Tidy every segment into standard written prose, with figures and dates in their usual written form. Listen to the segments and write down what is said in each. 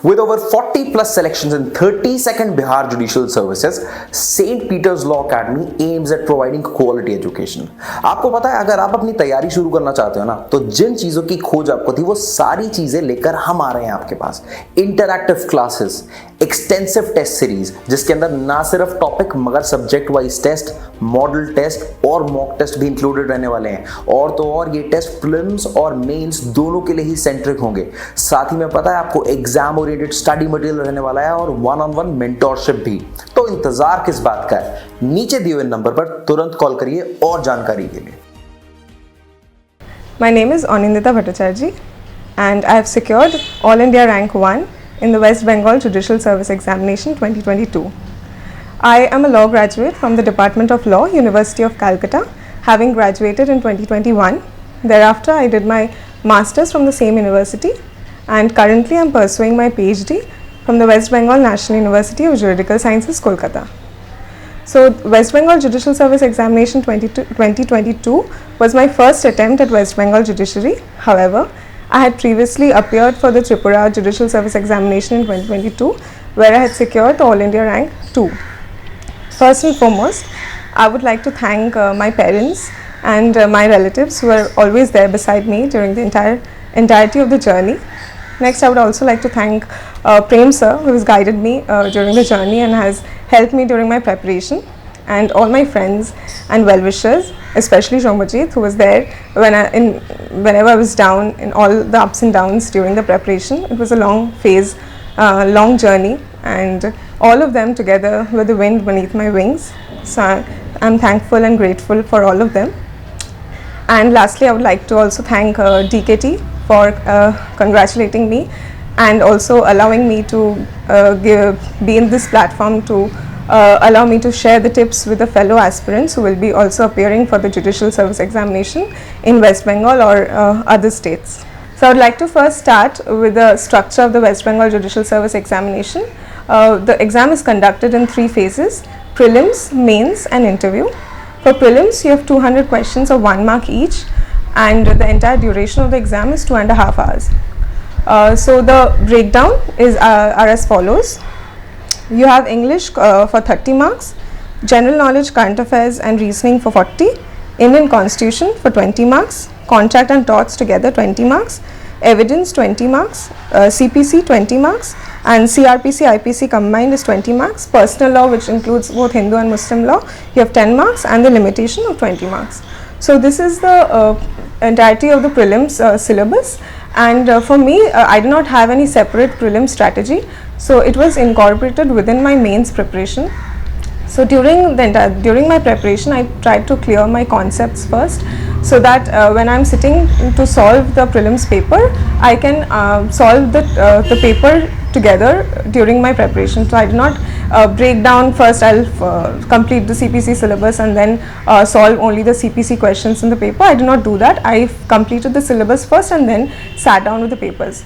With over 40 plus selections in 32nd Bihar Judicial Services, St. Peter's Law Academy aims at providing quality education. आपको पता है अगर आप अपनी तैयारी शुरू करना चाहते हो ना, तो जिन चीज़ों की खोज आपको थी वो सारी चीज़ें लेकर हम आ रहे हैं आपके पास. Interactive classes, extensive test series जिसके अंदर ना सिर्फ टॉपिक मगर subject wise test, model test और मॉक टेस्ट भी इंक्लूडेड रहने वाले हैं. और तो और ये टेस्ट प्रीलिम्स और मेंस दोनों के लिए ही सेंट्रिक होंगे. साथ ही में पता है आपको एग्जाम ओरिएंटेड स्टडी मटेरियल रहने वाला है और वन ऑन वन मेंटोरशिप भी. तो इंतजार किस बात का है, नीचे दिए हुए नंबर पर तुरंत कॉल करिए और जानकारी के लिए. My name is Anindita Bhattacharjee and I have secured All India Rank 1 in the West Bengal Judicial Service Examination 2022. I am a law graduate from the Department of Law, University of Calcutta, having graduated in 2021. Thereafter, I did my Masters from the same university and currently I am pursuing my PhD from the West Bengal National University of Juridical Sciences, Kolkata. So, West Bengal Judicial Service Examination 2022 was my first attempt at West Bengal Judiciary. However, I had previously appeared for the Tripura Judicial Service Examination in 2022 where I had secured the All India Rank 2. First and foremost, I would like to thank my parents and my relatives who were always there beside me during the entirety of the journey. Next, I would also like to thank Prem sir, who has guided me during the journey and has helped me during my preparation, and all my friends and well-wishers, especially Shomajit, who was there whenever I was down in all the ups and downs during the preparation. It was a long phase, long journey, and all of them together were the wind beneath my wings. So I'm thankful and grateful for all of them. And lastly, I would like to also thank DKT for congratulating me and also allowing me to be in this platform to allow me to share the tips with the fellow aspirants who will be also appearing for the Judicial Service Examination in West Bengal or other states. So I would like to first start with the structure of the West Bengal Judicial Service Examination. The exam is conducted in 3 phases: prelims, mains and interview. For prelims, you have 200 questions of 1 mark each, and the entire duration of the exam is 2.5 hours. So the breakdown are as follows. You have English for 30 marks, General Knowledge, Current Affairs and Reasoning for 40, Indian Constitution for 20 marks, Contract and Torts together 20 marks, Evidence 20 marks, CPC 20 marks and CRPC IPC combined is 20 marks. Personal law, which includes both Hindu and Muslim law, you have 10 marks and the limitation of 20 marks. So this is the entirety of the prelims syllabus, and for me I did not have any separate prelim strategy, so it was incorporated within my mains preparation. So during my preparation, I tried to clear my concepts first, so that when I am sitting to solve the prelims paper, I can solve the paper together during my preparation. So I did not break down first. I'll complete the CPC syllabus and then solve only the CPC questions in the paper. I did not do that. I completed the syllabus first and then sat down with the papers.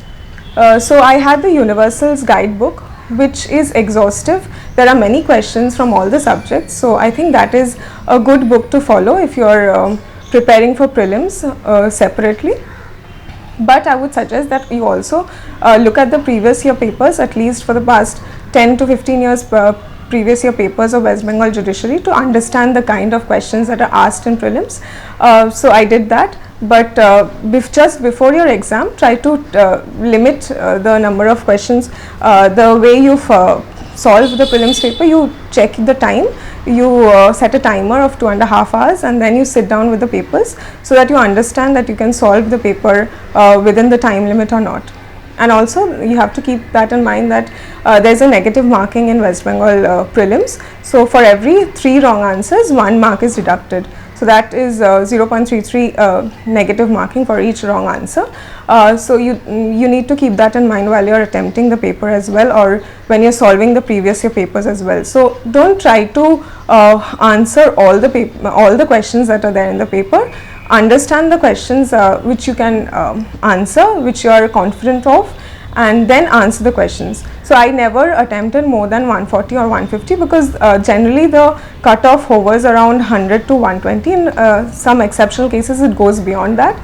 So I had the Universals guidebook, which is exhaustive. There are many questions from all the subjects, so I think that is a good book to follow if you are preparing for prelims separately. But I would suggest that you also look at the previous year papers, at least for the past 10 to 15 years previous year papers of West Bengal Judiciary, to understand the kind of questions that are asked in prelims. So I did that. But just before your exam, try to limit the number of questions. The way you solve the prelims paper, you check the time, you set a timer of 2.5 hours and then you sit down with the papers so that you understand that you can solve the paper within the time limit or not. And also you have to keep that in mind that there is a negative marking in West Bengal prelims. So for every 3 wrong answers, 1 mark is deducted. So that is 0.33 negative marking for each wrong answer. So you need to keep that in mind while you are attempting the paper as well, or when you are solving the previous year papers as well. So don't try to answer all the questions that are there in the paper. Understand the questions which you can answer, which you are confident of, and then answer the questions. So I never attempted more than 140 or 150 because generally the cutoff hovers around 100 to 120. In some exceptional cases it goes beyond that,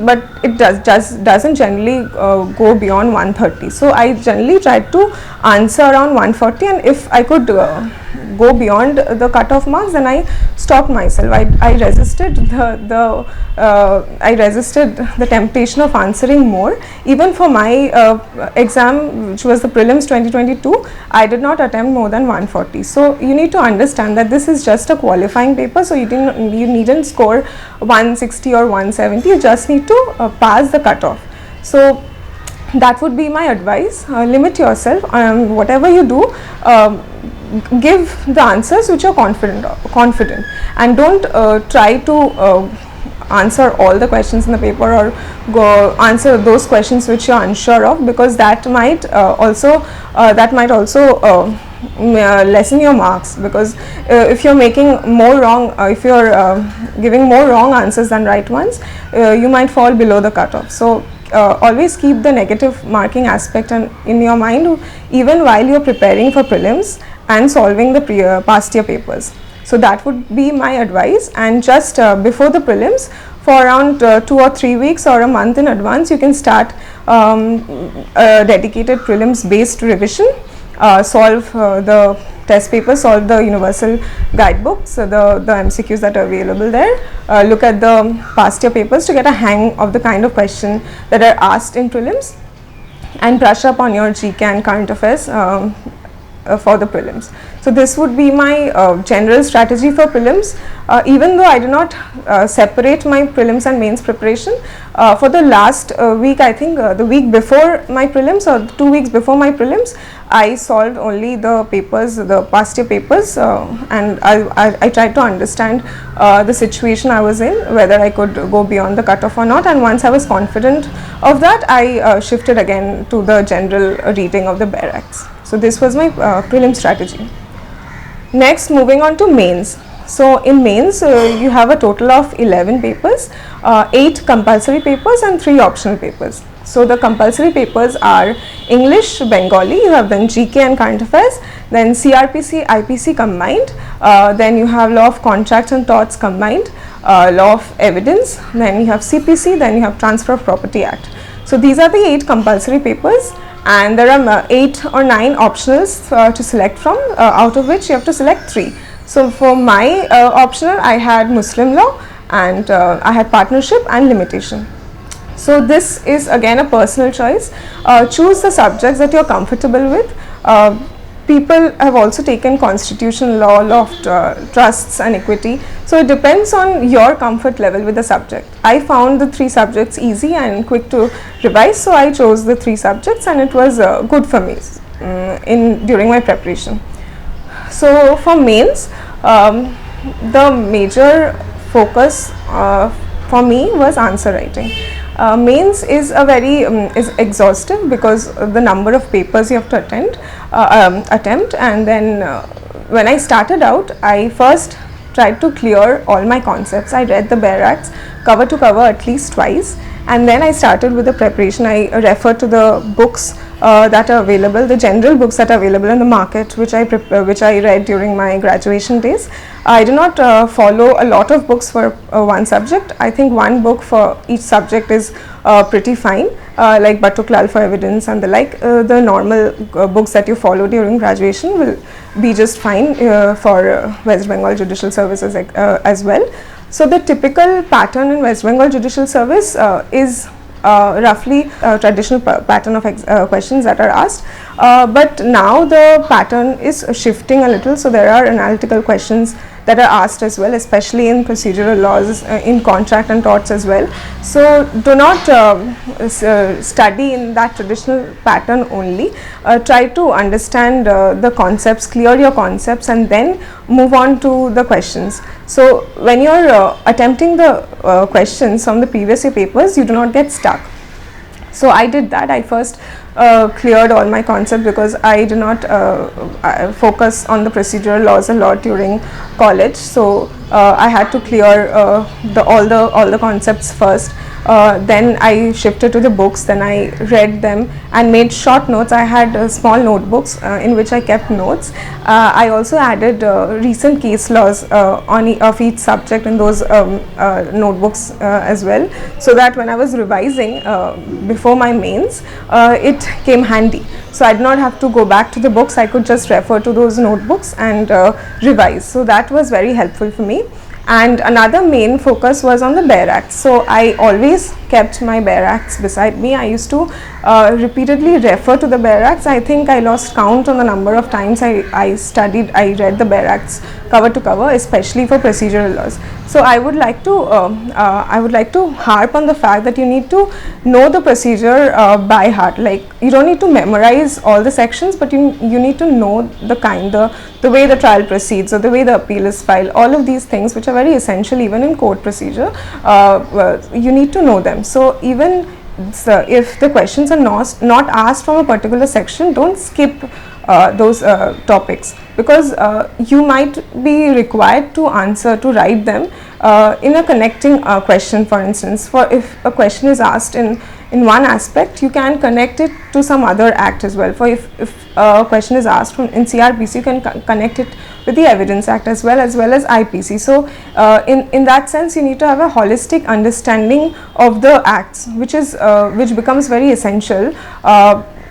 but it doesn't generally go beyond 130. So I generally tried to answer around 140, and if I could go beyond the cutoff marks, then I stopped myself. I resisted the temptation of answering more. Even for my exam, which was the prelims 2022, I did not attempt more than 140. So you need to understand that this is just a qualifying paper, so you needn't score 160 or 170. You just need to pass the cutoff. So that would be my advice. Limit yourself. Whatever you do, give the answers which you're confident, and don't try to answer all the questions in the paper, or go answer those questions which you're unsure of, because that might also lessen your marks, because if you're making more wrong, if you're giving more wrong answers than right ones, you might fall below the cutoff. So always keep the negative marking aspect in your mind, even while you're preparing for prelims and solving the past year papers. So that would be my advice. And just before the prelims, for around 2 or 3 weeks or a month in advance, you can start a dedicated prelims based revision, solve the test papers, solve the universal guidebooks, the MCQs that are available there, look at the past year papers to get a hang of the kind of question that are asked in prelims, and brush up on your GK and current affairs for the prelims. So this would be my general strategy for prelims. Even though I do not separate my prelims and mains preparation, for the last week, I think the week before my prelims or 2 weeks before my prelims, I solved only the papers, the past year papers, and I tried to understand the situation I was in, whether I could go beyond the cutoff or not. And once I was confident of that, I shifted again to the general reading of the bare acts. So this was my prelim strategy. Next, moving on to mains. So in mains, you have a total of 11 papers, 8 compulsory papers and 3 optional papers. So the compulsory papers are English, Bengali, you have then GK and current affairs, then CRPC, IPC combined, then you have law of contracts and torts combined, law of evidence, then you have CPC, then you have Transfer of Property Act. So these are the 8 compulsory papers, and there are 8 or 9 optionals to select from, out of which you have to select 3. So for my optional, I had Muslim law, and I had partnership and limitation. So this is again a personal choice. Choose the subjects that you're comfortable with. People have also taken constitutional law, law of trusts and equity. So it depends on your comfort level with the subject. I found the 3 subjects easy and quick to revise, so I chose the 3 subjects, and it was good for me during my preparation. So for mains, the major focus for me was answer writing. Mains is a very is exhaustive because of the number of papers you have to attempt, and then when I started out, I first tried to clear all my concepts. I read the bare acts cover to cover at least twice, and then I started with the preparation. I referred to the books that are available, the general books that are available in the market, which I read during my graduation days. I do not follow a lot of books for one subject. I think one book for each subject is pretty fine, like Bhattacharjee for evidence and the like. The normal books that you follow during graduation will be just fine for West Bengal Judicial Services as well. So the typical pattern in West Bengal Judicial Service is roughly a traditional pattern of questions that are asked, but now the pattern is shifting a little. So there are analytical questions that are asked as well, especially in procedural laws, in contract and torts as well. So do not study in that traditional pattern only. Try to understand the concepts, clear your concepts, and then move on to the questions. So when you are attempting the questions from the previous year papers, you do not get stuck. So I did that. I first cleared all my concepts because I do not focus on the procedural laws a lot during college. So I had to clear all the concepts first. Then I shifted to the books, then I read them and made short notes. I had small notebooks in which I kept notes. I also added recent case laws of each subject in those notebooks as well, so that when I was revising before my mains, it came handy. So I did not have to go back to the books, I could just refer to those notebooks and revise. So that was very helpful for me. And another main focus was on the bare acts. So I always kept my bare acts beside me. I used to repeatedly refer to the bare acts. I think I lost count on the number of times I read the bare acts cover to cover, especially for procedural laws. So I would like to harp on the fact that you need to know the procedure by heart. Like, you don't need to memorize all the sections, but you need to know the way the trial proceeds or the way the appeal is filed. All of these things, which are very essential even in court procedure, you need to know them. So even if the questions are not asked from a particular section, don't skip those topics, because you might be required to write them in a connecting question. For instance, if a question is asked in one aspect, you can connect it to some other act as well. For if a question is asked in CRPC, you can connect it with the Evidence Act as well as IPC. So in that sense, you need to have a holistic understanding of the acts, which becomes very essential,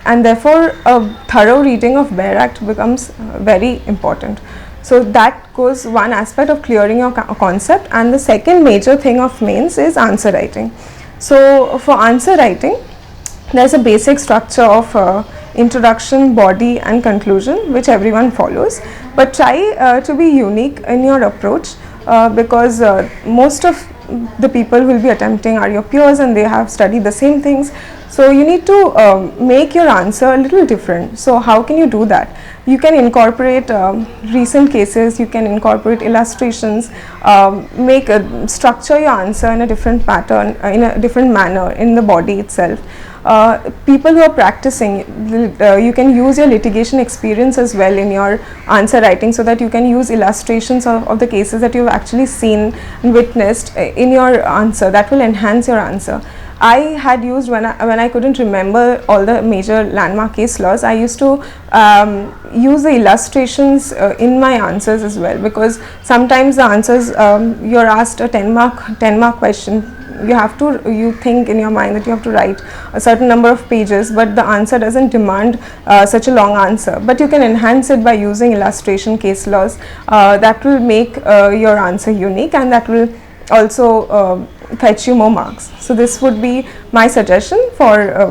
and therefore a thorough reading of bare act becomes very important. So that goes one aspect of clearing your concept. And the second major thing of mains is answer writing. So for answer writing, there's a basic structure of introduction, body and conclusion, which everyone follows, but try to be unique in your approach, because most of the people who will be attempting are your peers and they have studied the same things. So you need to make your answer a little different. So how can you do that? You can incorporate recent cases, you can incorporate illustrations, structure your answer in a different pattern, in a different manner in the body itself. People who are practicing, you can use your litigation experience as well in your answer writing, so that you can use illustrations of the cases that you've actually seen and witnessed in your answer. That will enhance your answer. I had used, when I couldn't remember all the major landmark case laws, I used to use the illustrations in my answers as well, because sometimes the answers, you're asked a 10 mark question, you think in your mind that you have to write a certain number of pages, but the answer doesn't demand such a long answer. But you can enhance it by using illustration case laws. That will make your answer unique, and that will also fetch you more marks. So this would be my suggestion for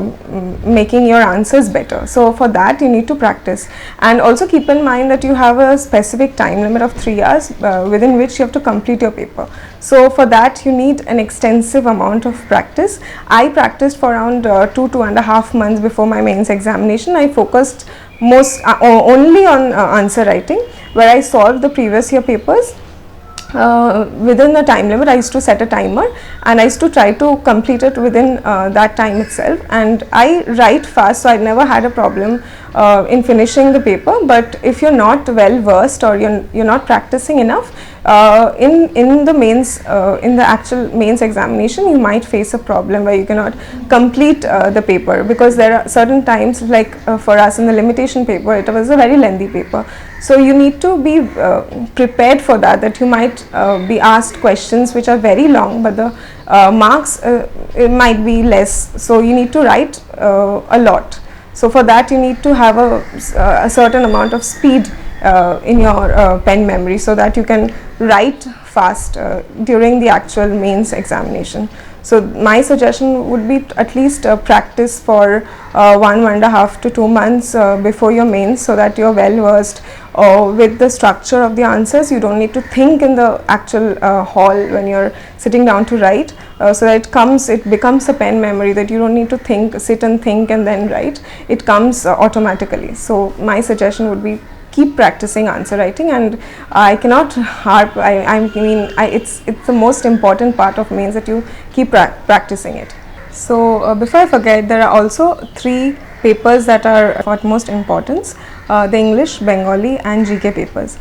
making your answers better. So for that you need to practice, and also keep in mind that you have a specific time limit of 3 hours within which you have to complete your paper. So for that you need an extensive amount of practice. I practiced for around 2.5 months before my mains examination. I focused only on answer writing, where I solved the previous year papers within the time limit. I used to set a timer and I used to try to complete it within that time itself, and I write fast, so I never had a problem in finishing the paper. But if you're not well versed or you're not practicing enough in the mains, in the actual mains examination, you might face a problem where you cannot complete the paper, because there are certain times, like for us in the limitation paper, it was a very lengthy paper. So you need to be prepared for that you might be asked questions which are very long, but the marks it might be less. So you need to write a lot. So for that you need to have a certain amount of speed in your pen memory, so that you can write fast during the actual mains examination. So my suggestion would be at least practice for 1.5 to 2 months before your mains, so that you're well versed with the structure of the answers. You don't need to think in the actual hall when you're sitting down to write, so that it becomes a pen memory, that you don't need to sit and think and then write. It comes automatically. So my suggestion would be keep practicing answer writing, and I cannot harp. It's the most important part of mains, that you keep practicing it. So before I forget, there are also 3 papers that are of utmost importance: the English, Bengali, and GK papers.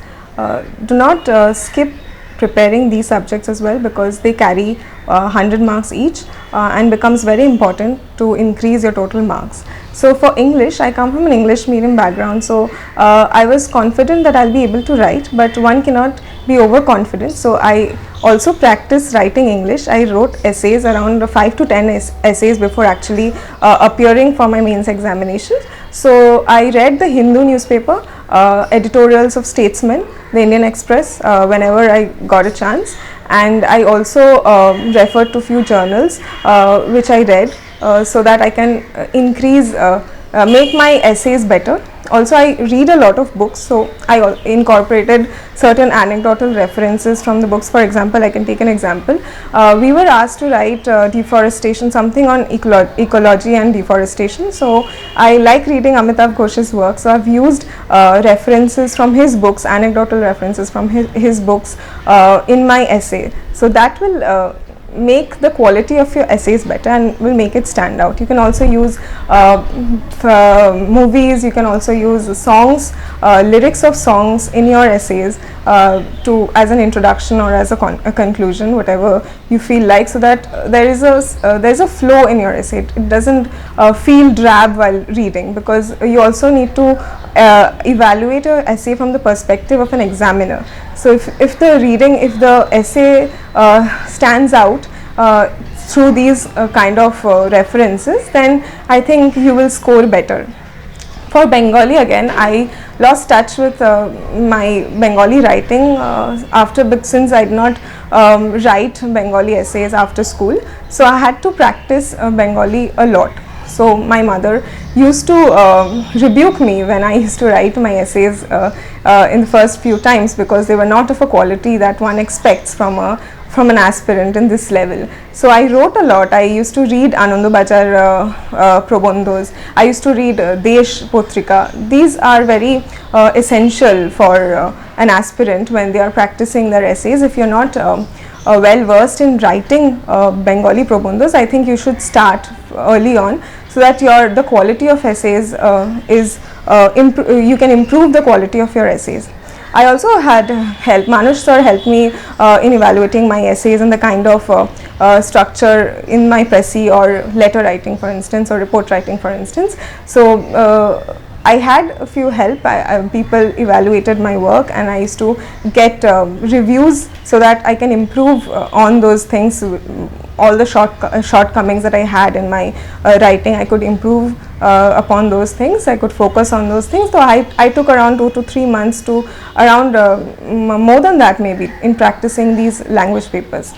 Do not skip preparing these subjects as well, because they carry 100 marks each and becomes very important to increase your total marks. So for English, I come from an English medium background, so I was confident that I'll be able to write, but one cannot be overconfident. So I also practiced writing English. I wrote essays, around 5 to 10 essays before actually appearing for my mains examination. So I read the Hindu newspaper, editorials of Statesman, the Indian Express, whenever I got a chance, and I also referred to few journals which I read so that I can make my essays better. Also, I read a lot of books, so I incorporated certain anecdotal references from the books. For example, I can take an example. We were asked to write deforestation, something on ecology and deforestation. So I like reading Amitav Ghosh's work, so I've used references from his books, anecdotal references from his books in my essay. So that will make the quality of your essays better and will make it stand out. You can also use movies, you can also use songs, lyrics of songs in your essays as an introduction or as a conclusion, whatever you feel like, so that there's a flow in your essay. It doesn't feel drab while reading, because you also need to evaluate your essay from the perspective of an examiner. So if the essay stands out through these kind of references, then I think you will score better. For Bengali, again, I lost touch with my Bengali writing since I did not write Bengali essays after school. So I had to practice Bengali a lot. So my mother used to rebuke me when I used to write my essays in the first few times, because they were not of a quality that one expects from an aspirant in this level. So I wrote a lot. I used to read Anandabachar Prabandhos. I used to read Desh Potrika. These are very essential for an aspirant when they are practicing their essays. If you're not well versed in writing Bengali Prabandhos, I think you should start early on, so that the quality of essays you can improve the quality of your essays. I also had help. Manush sir helped me in evaluating my essays and the kind of structure in my Pressy or letter writing, for instance, or report writing, for instance. So I had a few help. People evaluated my work, and I used to get reviews so that I can improve on those things. All the shortcomings that I had in my writing, I could improve upon those things. I could focus on those things. So I took around 2 to 3 months to around more than that maybe in practicing these language papers.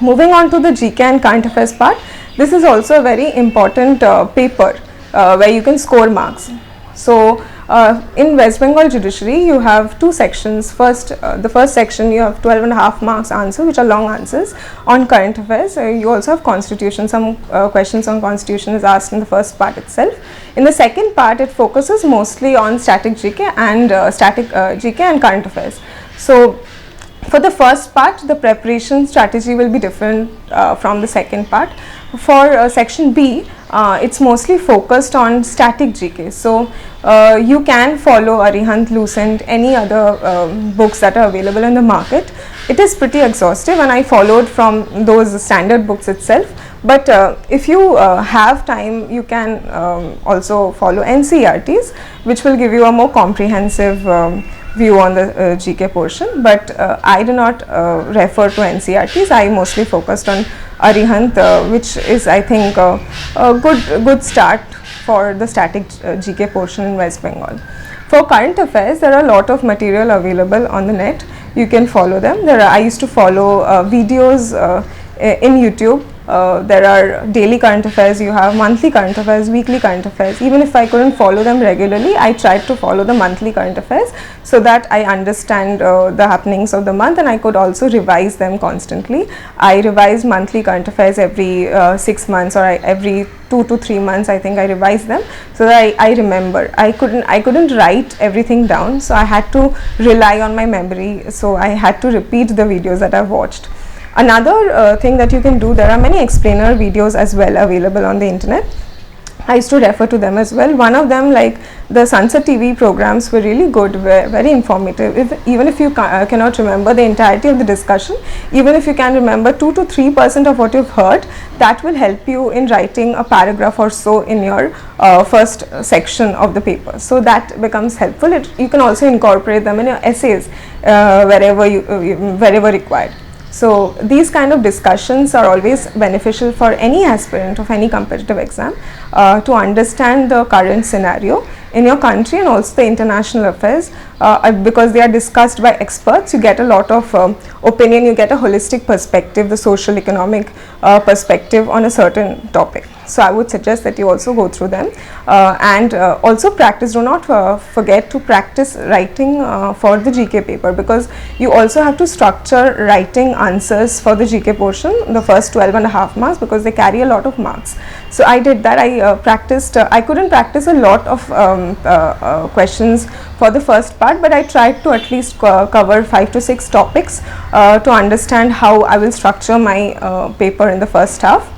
Moving on to the GK and current affairs part, this is also a very important paper where you can score marks. So in West Bengal Judiciary, you have two sections. The first section, you have 12.5 marks answer, which are long answers on current affairs. You also have constitution. Some questions on constitution is asked in the first part itself. In the second part, it focuses mostly on static GK and GK and current affairs. So for the first part, the preparation strategy will be different from the second part. For section B, it's mostly focused on static GK. So you can follow Arihant, Lucent, any other books that are available in the market. It is pretty exhaustive, and I followed from those standard books itself. But if you have time, you can also follow NCERTs, which will give you a more comprehensive view on the GK portion. But I do not refer to NCERTs. I mostly focused on Arihant, which is, I think, a good start for the static GK portion in West Bengal. For current affairs, there are a lot of material available on the net. You can follow them. I used to follow videos in YouTube. There are daily current affairs, you have monthly current affairs, weekly current affairs. Even if I couldn't follow them regularly, I tried to follow the monthly current affairs so that I understand the happenings of the month, and I could also revise them constantly. I revise monthly current affairs every 6 months, or every 2 to 3 months. I think I revise them so that I remember. I couldn't write everything down, so I had to rely on my memory. So I had to repeat the videos that I've watched. Another thing that you can do, there are many explainer videos as well available on the internet. I used to refer to them as well. One of them, like the Sunset TV programs were really good, very informative. Even if you cannot remember the entirety of the discussion, even if you can remember 2 to 3% of what you've heard, that will help you in writing a paragraph or so in your first section of the paper. So that becomes helpful. You can also incorporate them in your essays wherever required. So these kind of discussions are always beneficial for any aspirant of any competitive exam to understand the current scenario in your country and also the international affairs, because they are discussed by experts. You get a lot of opinion, you get a holistic perspective, the social economic perspective on a certain topic. So I would suggest that you also go through them and also practice. Do not forget to practice writing for the GK paper, because you also have to structure writing answers for the GK portion, the first 12.5 marks, because they carry a lot of marks. So I did that. I practiced. I couldn't practice a lot of questions for the first part, but I tried to at least cover 5 to 6 topics to understand how I will structure my paper in the first half.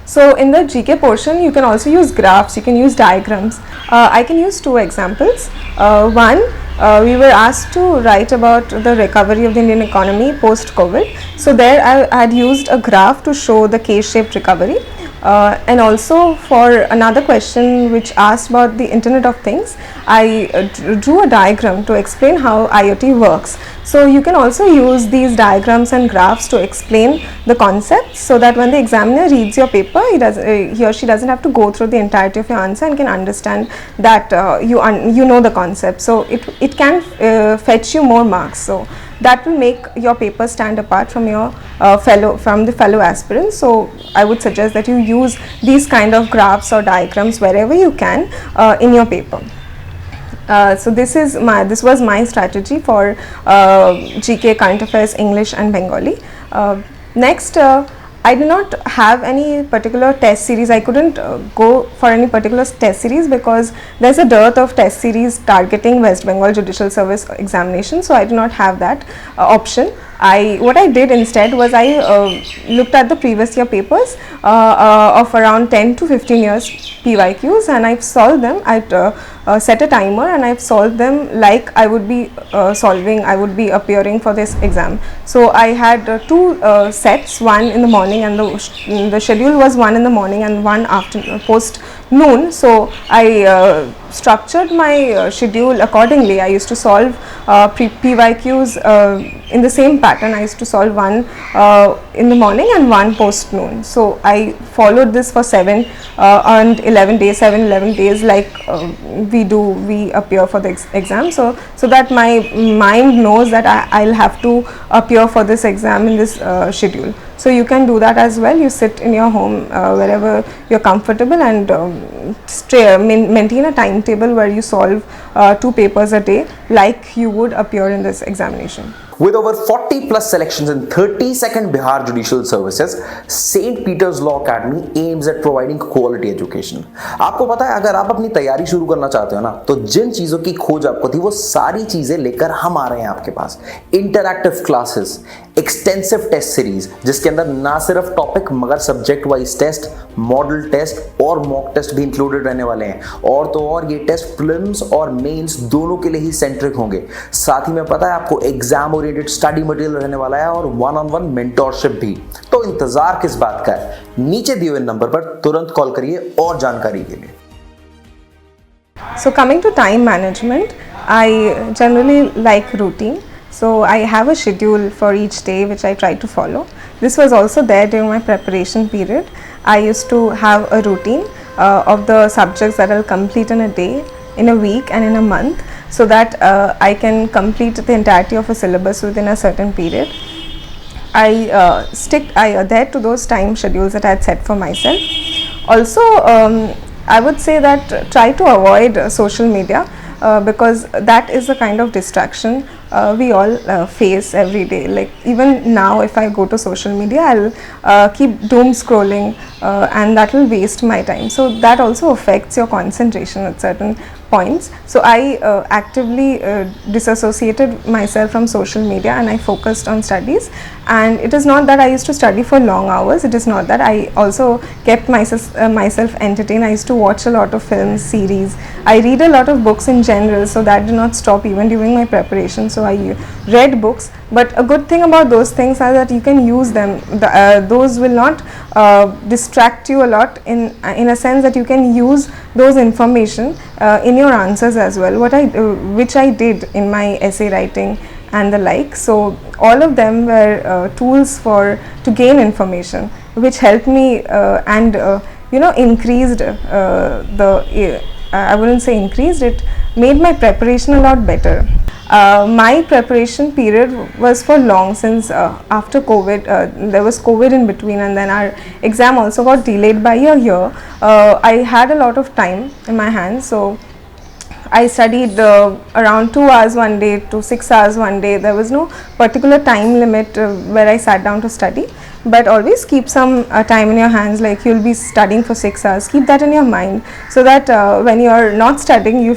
So in the GK portion, you can also use graphs, you can use diagrams. I can use 2 examples. One, we were asked to write about the recovery of the Indian economy post-COVID. So there I had used a graph to show the K-shaped recovery. And also for another question which asked about the Internet of Things, I drew a diagram to explain how IoT works. So you can also use these diagrams and graphs to explain the concepts, so that when the examiner reads your paper, he or she doesn't have to go through the entirety of your answer and can understand that you know the concept. So it can fetch you more marks. So that will make your paper stand apart from your fellow aspirants. So I would suggest that you use these kind of graphs or diagrams wherever you can in your paper. So this was my strategy for GK, Current Affairs, English and Bengali. Next, I did not have any particular test series. I couldn't go for any particular test series because there's a dearth of test series targeting West Bengal Judicial Service examination. So I did not have that option. What I did instead was I looked at the previous year papers of around 10 to 15 years PYQs, and I've solved them. I set a timer and I've solved them like I would be appearing for this exam. So I had 2 sets, one in the morning, and the schedule was one in the morning and one after post noon. So I structured my schedule accordingly. I used to solve PYQs in the same pattern. I used to solve one in the morning and one post noon. So I followed this for 7 and 11 days, like we appear for the exam. So that my mind knows that I'll have to appear for this exam in this schedule. So you can do that as well. You sit in your home wherever you're comfortable and maintain a timetable where you solve 2 papers a day like you would appear in this examination. With over 40 plus selections in 32nd Bihar Judicial Services, St. Peter's Law Academy aims at providing quality education. आपको पता है, अगर आप अपनी तैयारी शुरू करना चाहते हो ना, तो जिन चीज़ों की खोज आपको थी वो सारी चीज़ें लेकर हम आ रहे हैं आपके पास. Interactive classes, extensive test series जिसके अंदर ना सिर्फ टॉपिक मगर subject wise test, model test और मॉक टेस्ट भी इंक्लूडेड रहने वाले हैं. और तो और ये टेस्ट प्रीलिम्स और मेंस दोनों के लिए ही सेंट्रिक होंगे. साथ ही में पता है आपको एग्जाम ओरिएंटेड स्टडी मटेरियल रहने वाला है और 1-on-1 मेंटोरशिप भी. तो इंतजार किस बात का है? नीचे दिए हुए नंबर पर तुरंत कॉल करिए और जानकारी के लिए. So coming to time management, I generally like routine. So I have a schedule for each day which I try to follow. This was also there during my preparation period. I used to have a routine of the subjects that I'll complete in a day, in a week and in a month, so that I can complete the entirety of a syllabus within a certain period. I adhere to those time schedules that I had set for myself. Also, I would say that try to avoid social media because that is a kind of distraction we all face every day. Like even now, if I go to social media, I'll keep doom scrolling, and that will waste my time. So that also affects your concentration at certain points. So I actively disassociated myself from social media, and I focused on studies. And it is not that I used to study for long hours. It is not that. I also kept myself entertained. I used to watch a lot of films, series. I read a lot of books in general, so that did not stop even during my preparation. So I read books, but a good thing about those things are that you can use them. Those will not distract you a lot, in a sense that you can use those information in your answers as well, which I did in my essay writing and the like. So all of them were tools to gain information, which helped me and increased I wouldn't say increased, it made my preparation a lot better. My preparation period was for long, since after COVID, there was COVID in between, and then our exam also got delayed by a year. I had a lot of time in my hands, so I studied around 2 hours one day to 6 hours one day. There was no particular time limit where I sat down to study, but always keep some time in your hands. Like you'll be studying for 6 hours, keep that in your mind, so that when you are not studying, you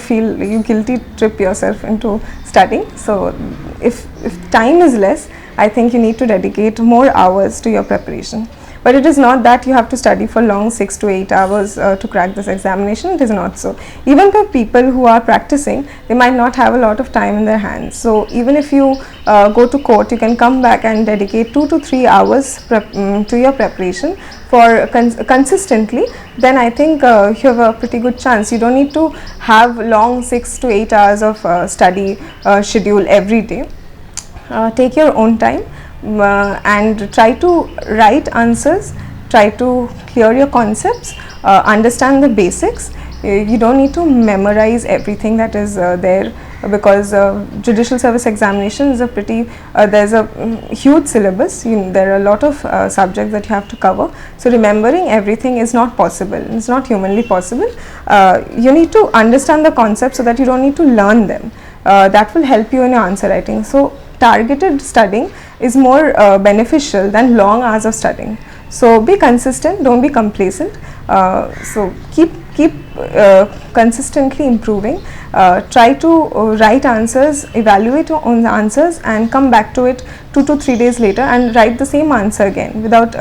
guilty trip yourself into studying. So if time is less, I think you need to dedicate more hours to your preparation. But it is not that you have to study for long 6 to 8 hours to crack this examination. It is not so. Even for people who are practicing, they might not have a lot of time in their hands. So even if you go to court, you can come back and dedicate 2 to 3 hours to your preparation for consistently. Then I think you have a pretty good chance. You don't need to have long 6 to 8 hours of study schedule every day. Take your own time. And try to write answers, try to clear your concepts, understand the basics. You don't need to memorize everything that is there, because judicial service examination is a pretty there's a huge syllabus. There are a lot of subjects that you have to cover, so remembering everything is not possible. It's not humanly possible. You need to understand the concepts so that you don't need to learn them. That will help you in your answer writing. So targeted studying is more beneficial than long hours of studying. So be consistent, don't be complacent. So keep consistently improving. Try to write answers, evaluate your own answers, and come back to it 2 to 3 days later and write the same answer again without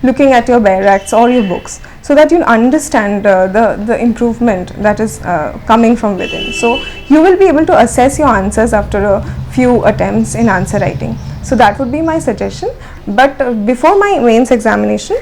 looking at your bare acts or your books, so that you understand the improvement that is coming from within. So you will be able to assess your answers after a few attempts in answer writing. So that would be my suggestion. But before my mains examination,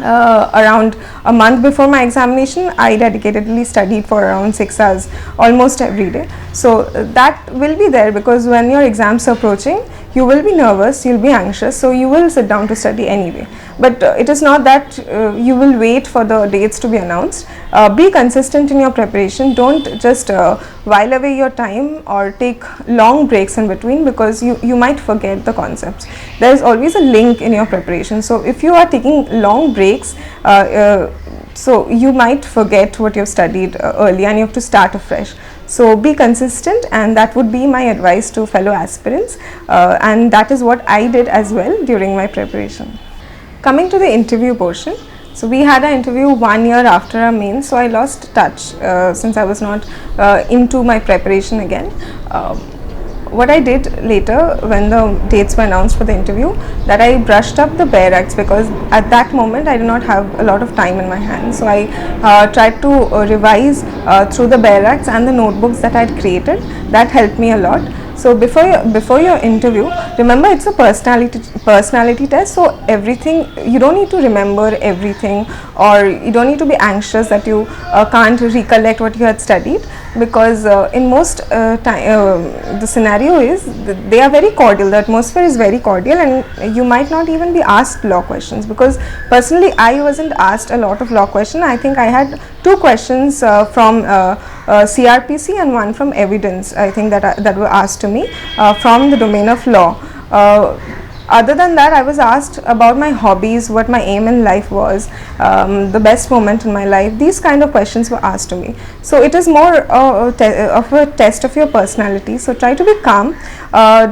around a month before my examination, I dedicatedly studied for around 6 hours almost every day. So that will be there, because when your exams are approaching, you will be nervous, you'll be anxious, so you will sit down to study anyway. But it is not that you will wait for the dates to be announced. Be consistent in your preparation. Don't just while away your time or take long breaks in between, because you might forget the concepts. There is always a link in your preparation. So if you are taking long breaks, so you might forget what you have studied early, and you have to start afresh. So be consistent, and that would be my advice to fellow aspirants, and that is what I did as well during my preparation. Coming to the interview portion, so we had an interview 1 year after our mains, so I lost touch since I was not into my preparation again. What I did later, when the dates were announced for the interview, that I brushed up the bare acts, because at that moment I did not have a lot of time in my hands. So I tried to revise through the bare acts and the notebooks that I had created. That helped me a lot. So before your interview, remember it's a personality test. So everything, you don't need to remember everything, or you don't need to be anxious that you can't recollect what you had studied, because in most the scenario is they are very cordial. The atmosphere is very cordial, and you might not even be asked law questions, because personally I wasn't asked a lot of law questions. I think I had 2 questions from CRPC and 1 from evidence, I think, that were asked to me from the domain of law. Other than that, I was asked about my hobbies, what my aim in life was, the best moment in my life. These kind of questions were asked to me. So it is more of a test of your personality. So try to be calm.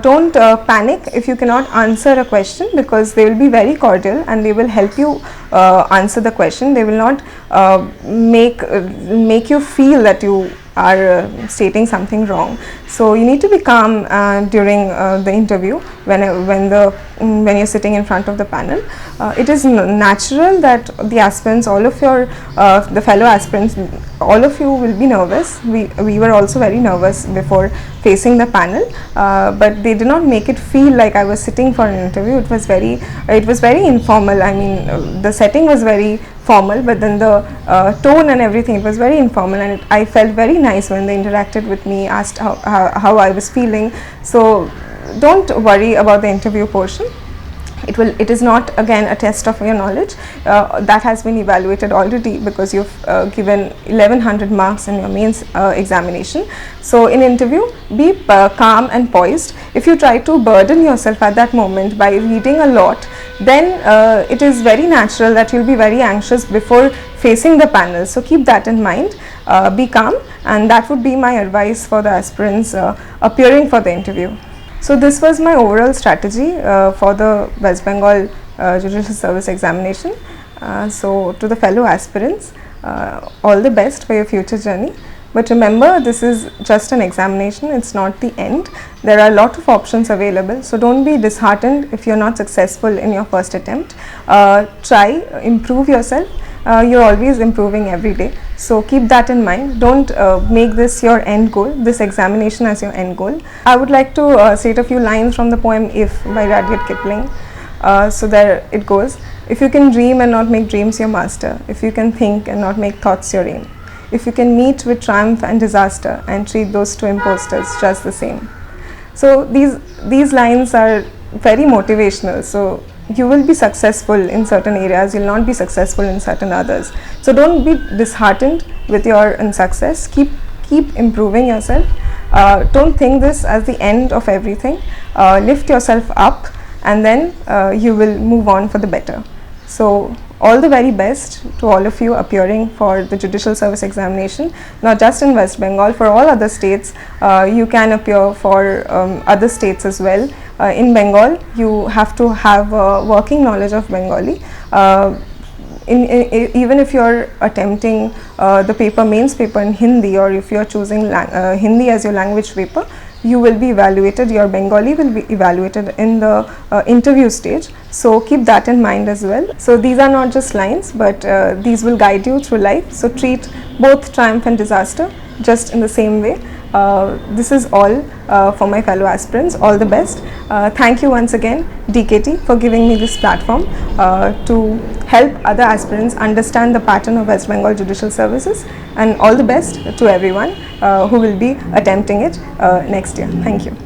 Don't panic if you cannot answer a question, because they will be very cordial and they will help you answer the question. They will not make you feel that you are stating something wrong. So you need to be calm during the interview when you're sitting in front of the panel. It is natural that the aspirants, all of your the fellow aspirants, all of you will be nervous. We were also very nervous before facing the panel, but they did not make it feel like I was sitting for an interview. It was very informal. I mean, the setting was very formal, but then the tone and everything, it was very informal, and I felt very nice when they interacted with me, asked how I was feeling. So don't worry about the interview portion. It is not again a test of your knowledge. That has been evaluated already, because you've given 1100 marks in your mains examination. So in interview, be calm and poised. If you try to burden yourself at that moment by reading a lot, then it is very natural that you'll be very anxious before facing the panel. So keep that in mind. Be calm, and that would be my advice for the aspirants appearing for the interview. So this was my overall strategy for the West Bengal Judicial Service examination. So to the fellow aspirants, all the best for your future journey. But remember, this is just an examination, it's not the end. There are a lot of options available, so don't be disheartened if you're not successful in your first attempt. Try, improve yourself. You're always improving every day, so keep that in mind. Don't make this your end goal, this examination as your end goal. I would like to state a few lines from the poem If by Rudyard Kipling. So there it goes. If you can dream and not make dreams your master, if you can think and not make thoughts your aim, if you can meet with triumph and disaster and treat those two impostors just the same. So these lines are very motivational. So you will be successful in certain areas, you'll not be successful in certain others. So don't be disheartened with your unsuccess. Keep improving yourself. Don't think this as the end of everything. Lift yourself up, and then you will move on for the better. So all the very best to all of you appearing for the Judicial Service examination, not just in West Bengal, for all other states. You can appear for other states as well. In Bengal, you have to have working knowledge of Bengali. Even if you're attempting the paper, mains paper in Hindi, or if you're choosing Hindi as your language paper, you will be evaluated, your Bengali will be evaluated in the interview stage. So keep that in mind as well. So these are not just lines, but these will guide you through life. So treat both triumph and disaster just in the same way. This is all for my fellow aspirants. All the best. Thank you once again, DKT, for giving me this platform to help other aspirants understand the pattern of West Bengal Judicial Services, and all the best to everyone who will be attempting it next year. Thank you.